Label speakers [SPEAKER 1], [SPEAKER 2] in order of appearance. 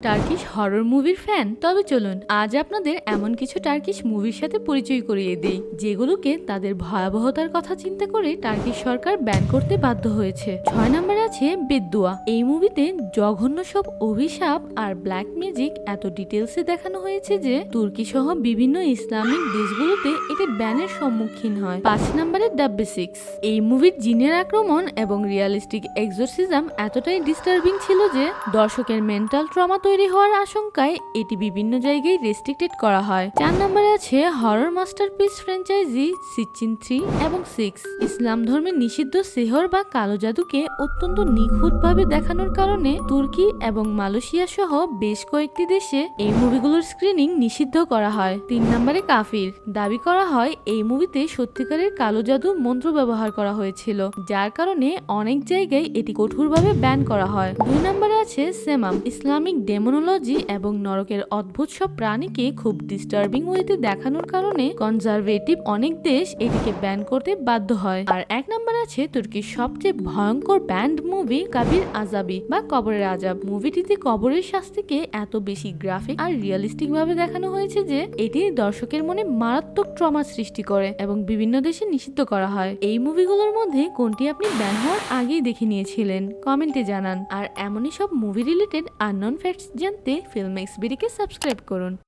[SPEAKER 1] Turkish horror মুভির fan? তবে চলুন আজ আপনাদের এমন কিছু টার্কিশ মুভির সাথে পরিচয় করিয়ে দেই যেগুলোকে তাদের ভয়াবহতার কথা চিন্তা করে টার্কিশ সরকার ব্যান করতে বাধ্য হয়েছে। 6 নম্বরে আছে বেদ্দুয়া। এই মুভিতে জঘন্য সব অভিশাপ আর ব্ল্যাক ম্যাজিক এত ডিটেলসে দেখানো হয়েছে যে তুর্কি সহ বিভিন্ন ইসলামিক দেশগুলোতে এটি ব্যানের সম্মুখীন হয়। 5 নম্বরে দ্য বেসিক্স। এই মুভির জিনের আক্রমণ এবং রিয়ালিস্টিক এক্সোরসিজম এতটাই ডিস্টার্বিং ছিল যে দর্শকের মেন্টাল ট্রমা তৈরি হওয়ার আশঙ্কায় এটি বিভিন্ন জায়গায় রেস্ট্রিক্টেড করা হয়। 4 নম্বরে আছে হরর মাস্টারপিস ফ্র্যাঞ্চাইজি সিচিন 3 এবং 6। ইসলাম ধর্মে নিষিদ্ধ সেহর বা কালো জাদুকে অত্যন্ত নিখুঁতভাবে দেখানোর কারণে তুর্কি এবং মালয়েশিয়া সহ বেশ কয়েকটি দেশে এই মুভিগুলোর স্ক্রিনিং নিষিদ্ধ করা হয়। 3 নম্বরে কাফির। দাবি করা হয় এই মুভিতে সত্যিকারের কালো জাদু মন্ত্র ব্যবহার করা হয়েছিল, যার কারণে অনেক জায়গায় এটি কঠোরভাবে ব্যান করা হয়। 2 নম্বরে আছে সেমাম। ইসলামিক ডেমোনোলজি এবং নরকের অদ্ভুত সব প্রাণীকে খুব ডিস্টার্বিং ওয়েতে দেখানোর কারণে কনজারভেটিভ অনেক দেশ এটিকে ব্যান করতে বাধ্য হয়। আর 1 নম্বরে আছে তুর্কির সবচেয়ে ভয়ঙ্কর ব্যান্ড মুভি কাবির আজাবি বা কবরের আজাব। মুভিটিতে কবরের শাস্তিকে এত বেশি গ্রাফিক আর রিয়েলিস্টিক ভাবে দেখানো হয়েছে যে এটি দর্শকের মনে মারাত্মক ট্রমা সৃষ্টি করে এবং বিভিন্ন দেশে নিষিদ্ধ করা হয়। এই মুভিগুলোর মধ্যে কোনটি আপনি ব্যান হওয়ার আগেই দেখে নিয়েছিলেন কমেন্টে জানান। আর এমনই সব মুভি রিলেটেড আননোন ফ্যাক্টস জানতে ফিল্ম এক্সবিডিকে সাবস্ক্রাইব করুন।